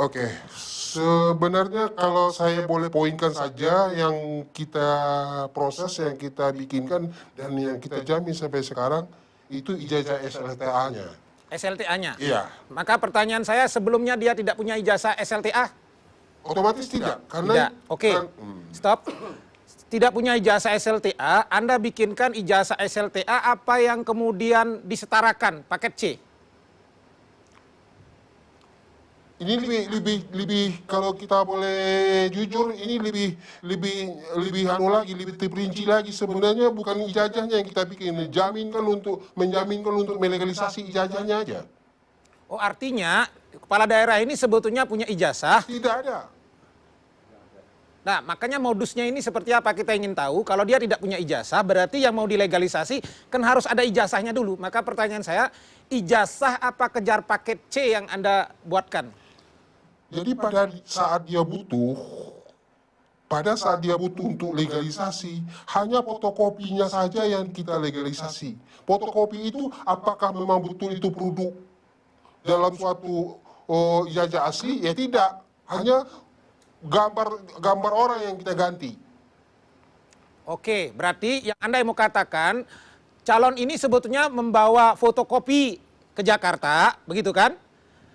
Oke, sebenarnya kalau saya boleh poinkan saja yang kita proses, yang kita bikinkan, dan yang kita jamin sampai sekarang, itu ijazah SLTA-nya. SLTA-nya? Iya. Maka pertanyaan saya, sebelumnya dia tidak punya ijazah SLTA? Otomatis tidak, karena... Tidak. Oke, stop. Tidak punya ijazah SLTA, Anda bikinkan ijazah SLTA apa yang kemudian disetarakan, paket C? Ini lebih kalau kita boleh jujur, ini lebih anu lagi, lebih terperinci lagi. Sebenarnya bukan ijazahnya yang kita bikin, menjaminkan untuk melegalisasi ijazahnya aja. Oh, artinya kepala daerah ini sebetulnya punya ijazah. Tidak ada. Nah, makanya modusnya ini seperti apa kita ingin tahu. Kalau dia tidak punya ijazah, berarti yang mau dilegalisasi kan harus ada ijazahnya dulu. Maka pertanyaan saya, ijazah apa kejar paket C yang Anda buatkan? Jadi pada saat dia butuh untuk legalisasi, hanya fotokopinya saja yang kita legalisasi. Fotokopi itu apakah memang betul itu produk dalam suatu ijazah asli? Ya tidak, hanya gambar orang yang kita ganti. Oke, berarti yang Anda mau katakan, calon ini sebetulnya membawa fotokopi ke Jakarta, begitu kan?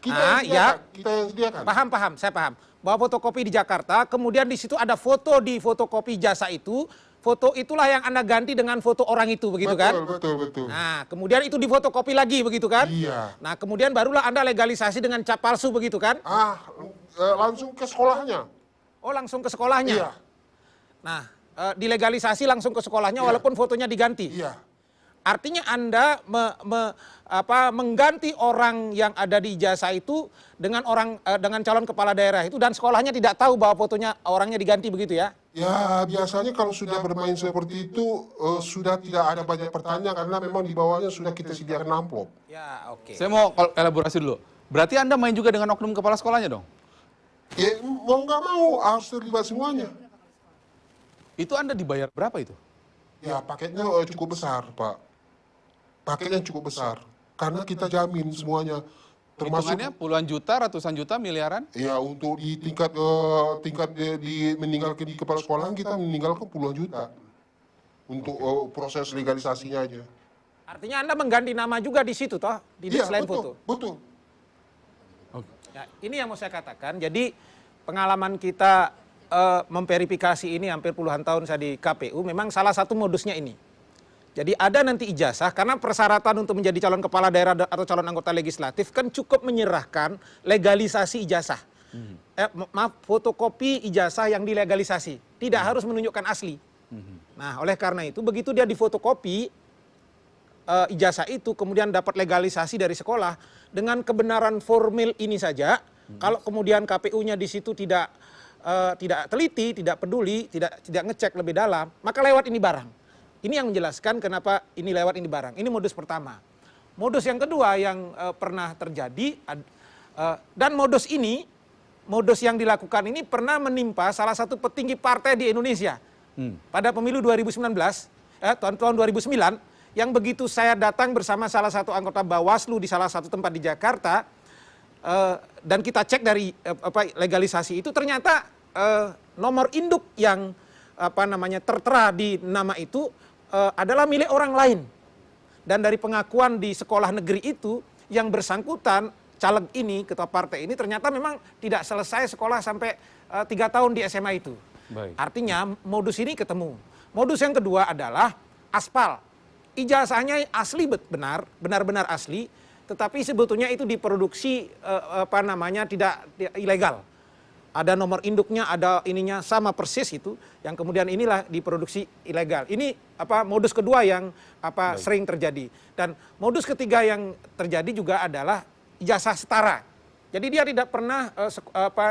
Kita yang sediakan. Paham, saya paham. Bawa fotokopi di Jakarta, kemudian di situ ada foto di fotokopi jasa itu, foto itulah yang Anda ganti dengan foto orang itu, begitu kan? Betul. Nah, kemudian itu difotokopi lagi, begitu kan? Iya. Nah, kemudian barulah Anda legalisasi dengan cap palsu, begitu kan? Langsung ke sekolahnya. Oh, langsung ke sekolahnya? Iya. Nah, dilegalisasi langsung ke sekolahnya walaupun fotonya diganti? Iya. Artinya Anda mengganti orang yang ada di ijazah itu dengan calon kepala daerah itu, dan sekolahnya tidak tahu bahwa fotonya orangnya diganti, begitu ya? Ya, biasanya kalau sudah bermain seperti itu sudah tidak ada banyak pertanyaan karena memang di bawahnya sudah kita sediakan amplop. Ya, oke. Saya mau elaborasi dulu. Berarti Anda main juga dengan oknum kepala sekolahnya dong? Ya, mau nggak mau harus terlibat semuanya. Itu Anda dibayar berapa itu? Ya, paketnya cukup besar, Pak. Paketnya cukup besar. Karena kita jamin semuanya. Termasuk Hitungannya puluhan juta, ratusan juta, miliaran? ya untuk di tingkat meninggalkan di kepala sekolah kita meninggalkan puluhan juta. Untuk proses legalisasinya aja. Artinya Anda mengganti nama juga di situ toh, selain foto. Betul. Ya, ini yang mau saya katakan. Jadi pengalaman kita memverifikasi ini hampir puluhan tahun saya di KPU, memang salah satu modusnya ini. Jadi ada nanti ijazah, karena persyaratan untuk menjadi calon kepala daerah atau calon anggota legislatif kan cukup menyerahkan legalisasi ijazah. Fotokopi ijazah yang dilegalisasi. Tidak harus menunjukkan asli. Nah, oleh karena itu begitu dia difotokopi ijazah itu, kemudian dapat legalisasi dari sekolah, dengan kebenaran formil ini saja, kalau kemudian KPU-nya di situ tidak teliti, tidak peduli, tidak ngecek lebih dalam, maka lewat ini barang. Ini yang menjelaskan kenapa ini lewat ini barang. Ini modus pertama. Modus yang kedua yang pernah terjadi, dan modus yang dilakukan ini pernah menimpa salah satu petinggi partai di Indonesia. Pada pemilu 2019, tahun 2009, yang begitu saya datang bersama salah satu anggota Bawaslu di salah satu tempat di Jakarta, dan kita cek dari legalisasi itu, ternyata nomor induk yang tertera di nama itu adalah milik orang lain. Dan dari pengakuan di sekolah negeri itu, yang bersangkutan caleg ini, ketua partai ini, ternyata memang tidak selesai sekolah sampai 3 tahun di SMA itu. Baik. Artinya modus ini ketemu. Modus yang kedua adalah aspal. Ijazahnya asli, benar-benar asli, tetapi sebetulnya itu diproduksi tidak ilegal. Ada nomor induknya, ada ininya sama persis itu, yang kemudian inilah diproduksi ilegal. Ini modus kedua yang sering terjadi. Dan modus ketiga yang terjadi juga adalah ijazah setara. Jadi dia tidak pernah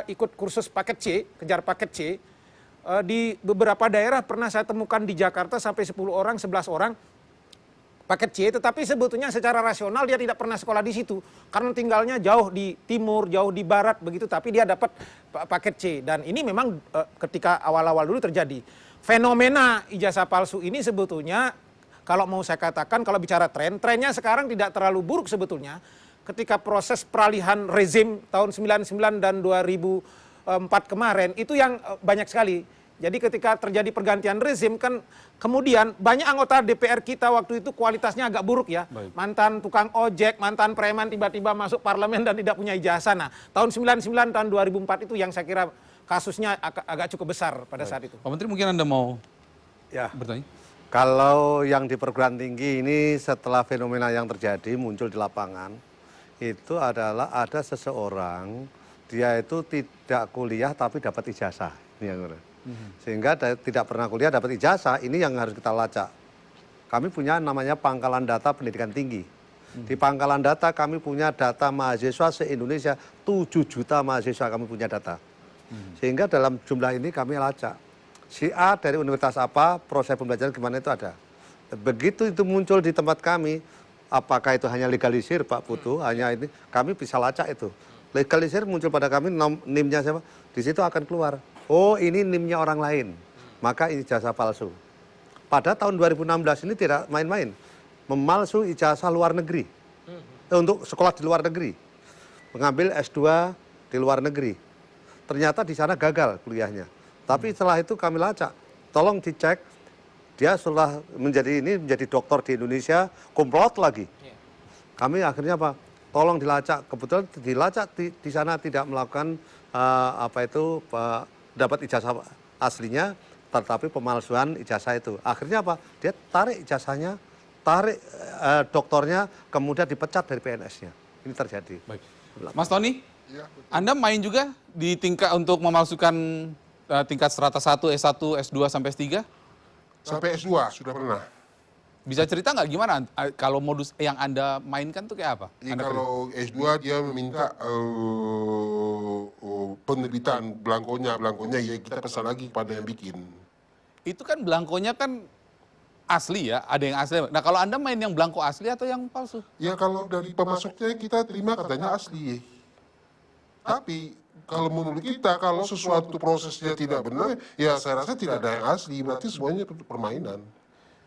ikut kursus paket C, kejar paket C. Di beberapa daerah pernah saya temukan di Jakarta sampai 10 orang, 11 orang paket C, tetapi sebetulnya secara rasional dia tidak pernah sekolah di situ karena tinggalnya jauh di timur, jauh di barat begitu, tapi dia dapat paket C. Dan ini memang ketika awal-awal dulu terjadi fenomena ijazah palsu ini. Sebetulnya kalau mau saya katakan, kalau bicara trennya sekarang tidak terlalu buruk sebetulnya, ketika proses peralihan rezim tahun 99 dan 2004 kemarin, itu yang banyak sekali. Jadi ketika terjadi pergantian rezim kan kemudian banyak anggota DPR kita waktu itu kualitasnya agak buruk ya. Baik. Mantan tukang ojek, mantan preman tiba-tiba masuk parlemen dan tidak punya ijazah. Nah, tahun 99 tahun 2004 itu yang saya kira kasusnya agak cukup besar pada saat itu. Pak Menteri mungkin Anda mau Ya, bertanya? kalau yang di perguruan tinggi ini setelah fenomena yang terjadi muncul di lapangan, itu adalah ada seseorang, dia itu tidak kuliah tapi dapat ijazah. Ini yang sehingga tidak pernah kuliah dapat ijazah, ini yang harus kita lacak. Kami punya namanya pangkalan data pendidikan tinggi. Di pangkalan data kami punya data mahasiswa se-Indonesia, 7 juta mahasiswa kami punya data. Sehingga dalam jumlah ini kami lacak. Si A dari universitas apa, proses pembelajaran gimana itu ada. Begitu itu muncul di tempat kami, apakah itu hanya legalisir Pak Putu, hanya ini, kami bisa lacak itu. Legalisir muncul pada kami, NIM-nya siapa, di situ akan keluar. Oh ini NIM-nya orang lain, maka ini ijazah palsu. Pada tahun 2016 ini tidak main-main, memalsu ijazah luar negeri, untuk sekolah di luar negeri, mengambil S2 di luar negeri. Ternyata di sana gagal kuliahnya. Tapi setelah itu kami lacak, tolong dicek, dia setelah menjadi dokter di Indonesia, komplot lagi. Kami akhirnya apa? Tolong dilacak, kebetulan dilacak di sana tidak melakukan dapat ijazah aslinya, tetapi pemalsuan ijazah itu. Akhirnya apa? Dia tarik ijazahnya, tarik doktornya, kemudian dipecat dari PNS-nya. Ini terjadi. Baik. Mas Tony, Ya, Anda main juga di tingkat untuk memalsukan tingkat strata 1, S1, S2 sampai S3? sampai S2 sudah pernah. Bisa cerita nggak gimana kalau modus yang Anda mainkan tuh kayak apa? Jadi Anda kalau S2 dia meminta penerbitan belangkonya ya kita pesan lagi kepada yang bikin. itu kan belangkonya kan asli ya, ada yang asli. Nah kalau Anda main yang belangko asli atau yang palsu? Ya kalau dari pemasoknya kita terima katanya asli. Tapi kalau menurut kita kalau sesuatu prosesnya tidak benar, ya saya rasa tidak ada yang asli, berarti semuanya permainan.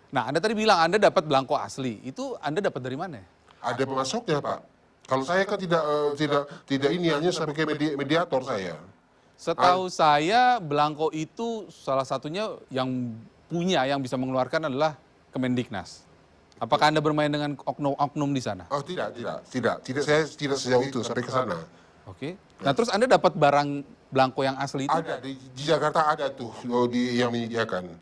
Nah Anda tadi bilang Anda dapat belangko asli, itu Anda dapat dari mana? Ada pemasoknya Pak. Kalau saya kan tidak ini hanya sebagai mediator saya. Setahu saya belangko itu salah satunya yang punya, yang bisa mengeluarkan adalah Kemendiknas. Apakah Anda bermain dengan oknum-oknum di sana? Oh tidak, saya tidak sejauh itu sampai ke sana. Oke. Nah terus Anda dapat barang belangko yang asli itu? Ada di Jakarta ada tuh yang menyediakan.